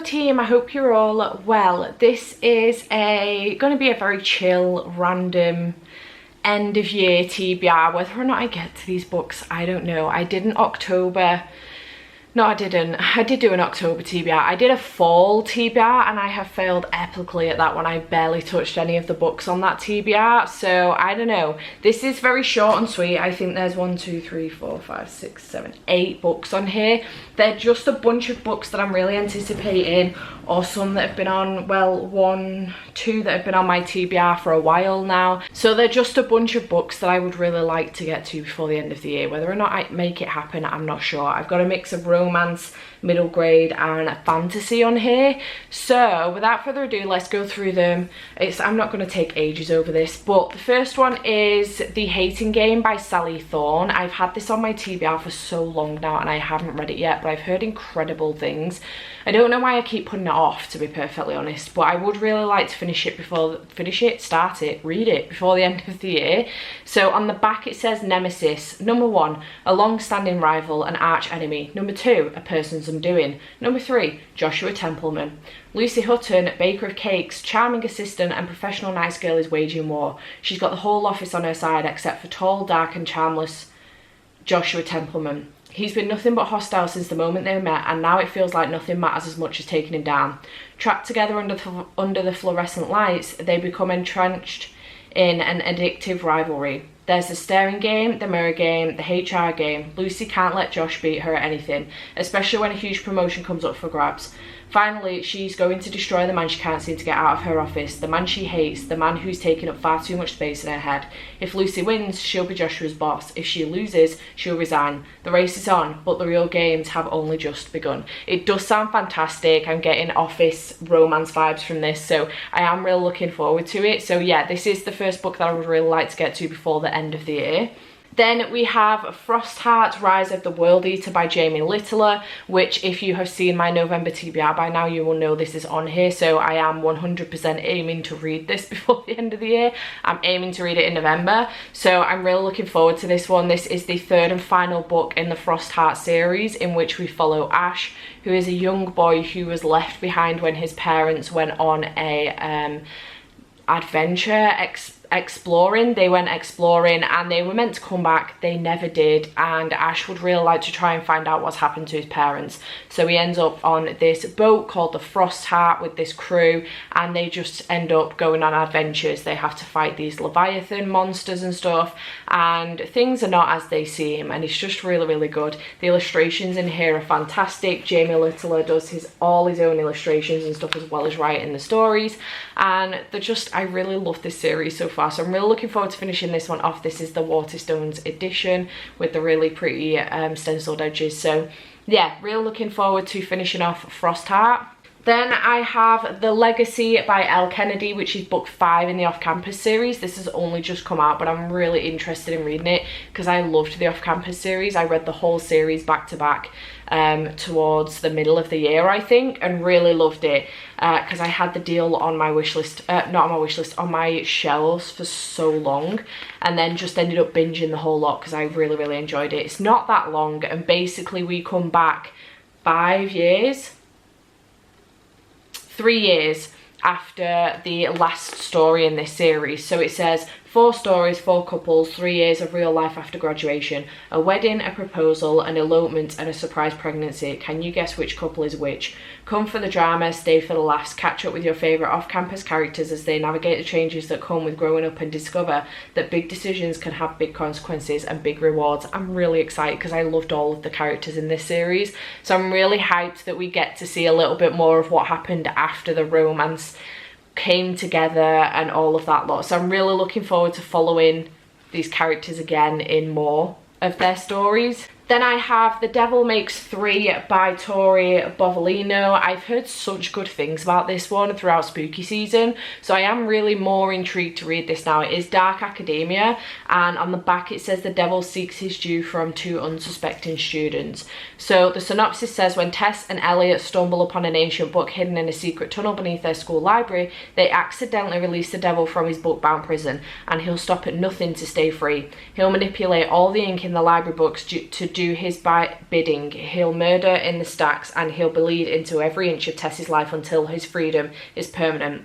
team, I hope you're all well. This is going to be a very chill, random end of year TBR. Whether or not I get to these books, I don't know. I did an October, no I didn't, I did do an October TBR. I did a fall TBR and I have failed epically at that one. I barely touched any of the books on that TBR, so I don't know. This is very short and sweet. I think there's 1, 2, 3, 4, 5, 6, 7, 8 books on here. They're just a bunch of books that I'm really anticipating, or some that have been on, well, 1, 2 that have been on my TBR for a while now. So they're just a bunch of books that I would really like to get to before the end of the year. Whether or not I make it happen, I'm not sure. I've got a mix of romance, middle grade and fantasy on here. So without further ado, let's go through them. I'm not going to take ages over this, but the first one is The Hating Game by Sally Thorne. I've had this on my TBR for so long now and I haven't read it yet, but I've heard incredible things. I don't know why I keep putting it off, to be perfectly honest, but I would really like to start it, read it before the end of the year. So on the back it says Nemesis. Number 1, a long-standing rival, an arch enemy. Number 2, a person's undoing. Number 3, Joshua Templeman. Lucy Hutton, baker of cakes, charming assistant and professional nice girl, is waging war. She's got the whole office on her side except for tall, dark and charmless Joshua Templeman. He's been nothing but hostile since the moment they met, and now it feels like nothing matters as much as taking him down. Trapped together under the fluorescent lights, they become entrenched in an addictive rivalry. There's the staring game, the mirror game, the HR game. Lucy can't let Josh beat her at anything, especially when a huge promotion comes up for grabs. Finally, she's going to destroy the man she can't seem to get out of her office, the man she hates, the man who's taken up far too much space in her head. If Lucy wins, she'll be Joshua's boss. If she loses, she'll resign. The race is on, but the real games have only just begun. It does sound fantastic. I'm getting office romance vibes from this, so I am really looking forward to it. So yeah, this is the first book that I would really like to get to before the end of the year. Then we have Frostheart, Rise of the World Eater by Jamie Littler, which if you have seen my November TBR by now, you will know this is on here. So I am 100% aiming to read this before the end of the year. I'm aiming to read it in November. So I'm really looking forward to this one. This is the third and final book in the Frostheart series, in which we follow Ash, who is a young boy who was left behind when his parents went on a adventure exploring. They went exploring and they were meant to come back. They never did, and Ash would really like to try and find out what's happened to his parents. So he ends up on this boat called the Frostheart with this crew, and they just end up going on adventures. They have to fight these Leviathan monsters and stuff, and things are not as they seem, and it's just really, really good. The illustrations in here are fantastic. Jamie Littler does all his own illustrations and stuff, as well as writing the stories, and they're just, I really love this series so far. So I'm really looking forward to finishing this one off. This is the Waterstones edition with the really pretty stenciled edges. So yeah, really looking forward to finishing off Frostheart. Then I have The Legacy by Elle Kennedy, which is book 5 in the Off-Campus series. This has only just come out, but I'm really interested in reading it because I loved the Off-Campus series. I read the whole series back to back towards the middle of the year, I think, and really loved it because I had the deal on my wish list, not on my wish list, on my shelves for so long, and then just ended up binging the whole lot because I really, really enjoyed it. It's not that long, and basically we come back 3 years after the last story in this series. So it says 4 stories, 4 couples, 3 years of real life after graduation, a wedding, a proposal, an elopement and a surprise pregnancy. Can you guess which couple is which? Come for the drama, stay for the laughs, catch up with your favourite off-campus characters as they navigate the changes that come with growing up and discover that big decisions can have big consequences and big rewards. I'm really excited because I loved all of the characters in this series, so I'm really hyped that we get to see a little bit more of what happened after the romance came together and all of that lot. So I'm really looking forward to following these characters again in more of their stories. Then I have The Devil Makes 3 by Tori Bovolino. I've heard such good things about this one throughout spooky season, so I am really more intrigued to read this now. It is dark academia, and on the back it says the devil seeks his due from 2 unsuspecting students. So the synopsis says, when Tess and Elliot stumble upon an ancient book hidden in a secret tunnel beneath their school library, they accidentally release the devil from his book-bound prison, and he'll stop at nothing to stay free. He'll manipulate all the ink in the library books to do do his bidding. He'll murder in the stacks and he'll bleed into every inch of Tess's life until his freedom is permanent.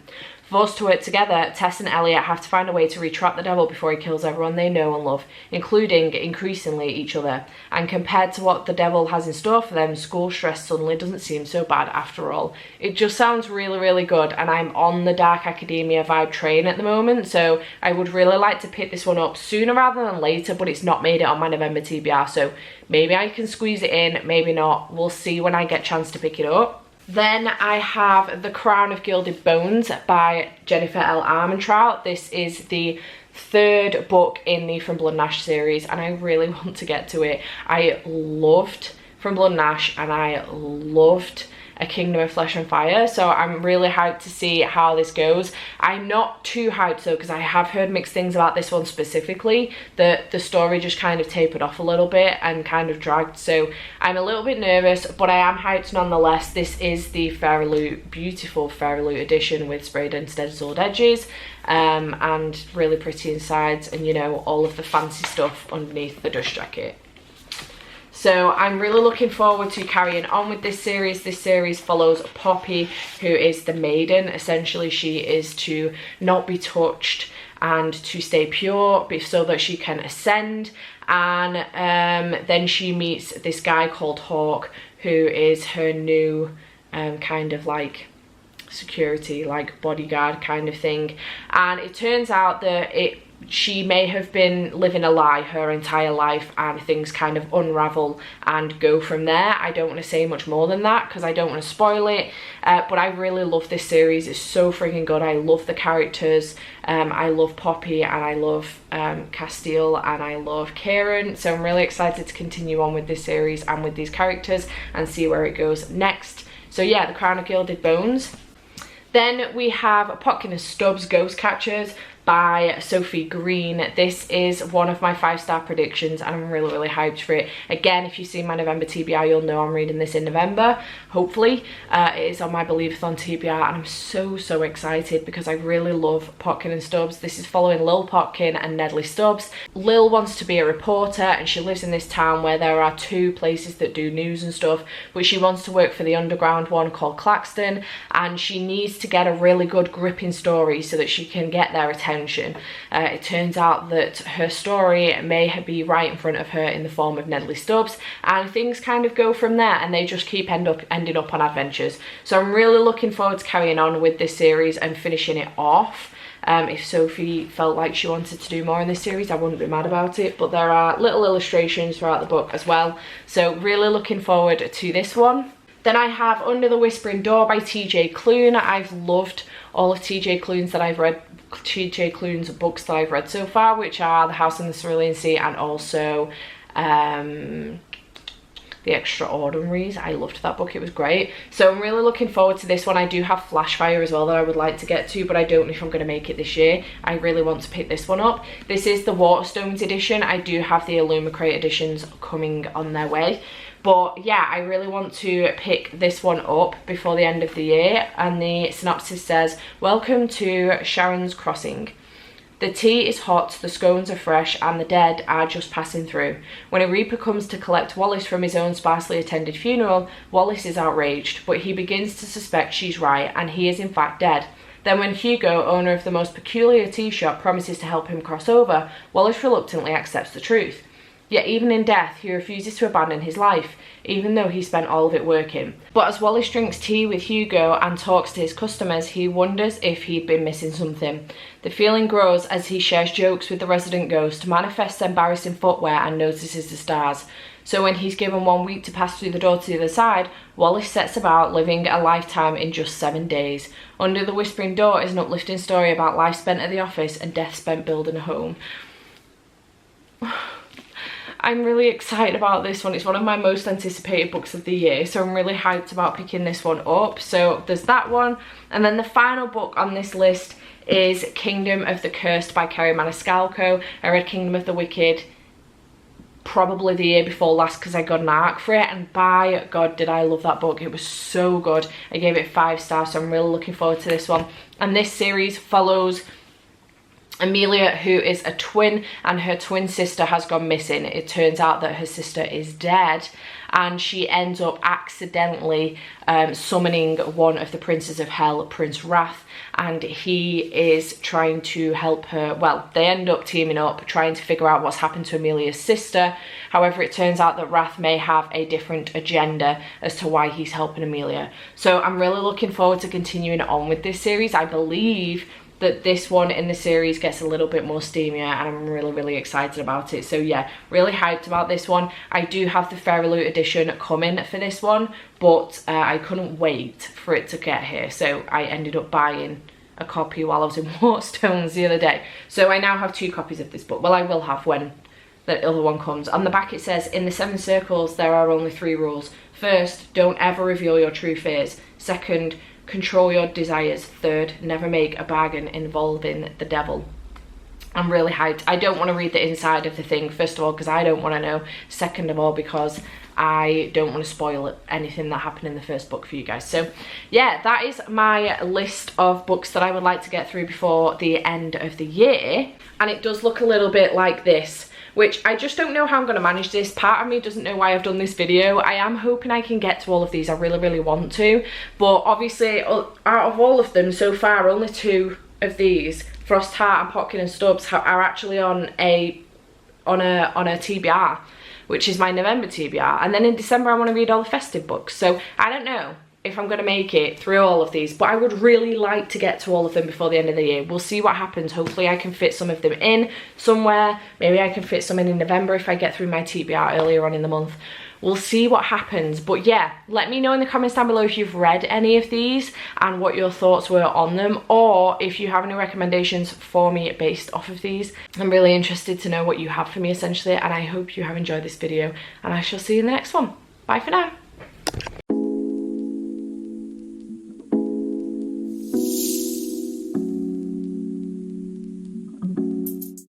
Forced to work together, Tess and Elliot have to find a way to retrap the devil before he kills everyone they know and love, including, increasingly, each other. And compared to what the devil has in store for them, school stress suddenly doesn't seem so bad after all. It just sounds really, really good, and I'm on the dark academia vibe train at the moment, so I would really like to pick this one up sooner rather than later, but it's not made it on my November TBR, so maybe I can squeeze it in, maybe not. We'll see when I get a chance to pick it up. Then I have The Crown of Gilded Bones by Jennifer L. Armentrout. This is the third book in the From Blood and Ash series, and I really want to get to it. I loved From Blood and Ash, and I loved A Kingdom of Flesh and Fire, so I'm really hyped to see how this goes. I'm not too hyped though, because I have heard mixed things about this one specifically, that the story just kind of tapered off a little bit and kind of dragged, so I'm a little bit nervous, but I am hyped nonetheless. This is the Fairy beautiful Fairy Loot edition with sprayed and stenciled edges, and really pretty insides, and you know, all of the fancy stuff underneath the dust jacket. So I'm really looking forward to carrying on with this series. This series follows Poppy, who is the maiden. Essentially, she is to not be touched and to stay pure so that she can ascend. And then she meets this guy called Hawk, who is her new kind of like security, like bodyguard kind of thing. And it turns out that she may have been living a lie her entire life, and things kind of unravel and go from there. I don't want to say much more than that because I don't want to spoil it, but I really love this series. It's so freaking good. I love the characters. I love Poppy, and I love Castile, and I love Kieran, so I'm really excited to continue on with this series and with these characters and see where it goes next. So yeah, The Crown of Gilded Bones. Then we have Potkin and Stubs Ghost Catchers by Sophie Green. This is one of my 5-star predictions, and I'm really, really hyped for it. Again, if you've seen my November TBR, you'll know I'm reading this in November, hopefully. It is on my Believe-a-thon TBR, and I'm so, so excited because I really love Potkin and Stubbs. This is following Lil Potkin and Nedley Stubbs. Lil wants to be a reporter, and she lives in this town where there are 2 places that do news and stuff, but she wants to work for the underground one called Claxton, and she needs to get a really good gripping story so that she can get their attention. It turns out that her story may be right in front of her in the form of Nedley Stubbs, and things kind of go from there, and they just keep ending up on adventures. So I'm really looking forward to carrying on with this series and finishing it off. If Sophie felt like she wanted to do more in this series, I wouldn't be mad about it, but there are little illustrations throughout the book as well, so really looking forward to this one. Then I have Under the Whispering Door by TJ Klune. I've loved all of TJ Klune's books that I've read so far, which are The House in the Cerulean Sea and also The Extraordinaries. I loved that book, it was great. So I'm really looking forward to this one. I do have Flashfire as well that I would like to get to, but I don't know if I'm going to make it this year. I really want to pick this one up. This is the Waterstones edition. I do have the Illumicrate editions coming on their way. But yeah, I really want to pick this one up before the end of the year. And the synopsis says, "Welcome to Sharon's Crossing. The tea is hot, the scones are fresh, and the dead are just passing through. When a reaper comes to collect Wallace from his own sparsely attended funeral, Wallace is outraged, but he begins to suspect she's right, and he is in fact dead. Then when Hugo, owner of the most peculiar tea shop, promises to help him cross over, Wallace reluctantly accepts the truth. Yet even in death, he refuses to abandon his life, even though he spent all of it working. But as Wallace drinks tea with Hugo and talks to his customers, he wonders if he'd been missing something. The feeling grows as he shares jokes with the resident ghost, manifests embarrassing footwear and notices the stars. So when he's given 1 week to pass through the door to the other side, Wallace sets about living a lifetime in just 7 days. Under the Whispering Door is an uplifting story about life spent at the office and death spent building a home." I'm really excited about this one. It's one of my most anticipated books of the year, so I'm really hyped about picking this one up. So there's that one. And then the final book on this list is Kingdom of the Cursed by Kerry Maniscalco. I read Kingdom of the Wicked probably the year before last because I got an ARC for it, and by God did I love that book. It was so good. I gave it 5 stars, so I'm really looking forward to this one. And this series follows Amelia, who is a twin, and her twin sister has gone missing. It turns out that her sister is dead, and she ends up accidentally summoning one of the princes of hell, Prince Wrath, and he is trying to help her. Well, they end up teaming up, trying to figure out what's happened to Amelia's sister. However, it turns out that Wrath may have a different agenda as to why he's helping Amelia. So I'm really looking forward to continuing on with this series. I believe that this one in the series gets a little bit more steamier, and I'm really excited about it. So yeah, really hyped about this one. I do have the Fairy Loot edition coming for this one, but I couldn't wait for it to get here, so I ended up buying a copy while I was in Waterstones the other day. So I now have 2 copies of this book. Well, I will have when the other one comes. On the back it says, in the 7 circles there are only 3 rules. First, don't ever reveal your true fears. Second, control your desires. Third, never make a bargain involving the devil. I'm really hyped. I don't want to read the inside of the thing, first of all, because I don't want to know. Second of all, because I don't want to spoil anything that happened in the first book for you guys. So yeah, that is my list of books that I would like to get through before the end of the year. And it does look a little bit like this, which I just don't know how I'm going to manage this. Part of me doesn't know why I've done this video. I am hoping I can get to all of these. I really want to. But obviously, out of all of them so far, only 2 of these, Frostheart and Potkin and Stubs, are actually on a TBR, which is my November TBR. And then in December, I want to read all the festive books. So I don't know if I'm going to make it through all of these, but I would really like to get to all of them before the end of the year. We'll see what happens. Hopefully I can fit some of them in somewhere. Maybe I can fit some in November if I get through my TBR earlier on in the month. We'll see what happens. But yeah, let me know in the comments down below if you've read any of these and what your thoughts were on them, or if you have any recommendations for me based off of these. I'm really interested to know what you have for me essentially, and I hope you have enjoyed this video, and I shall see you in the next one. Bye for now.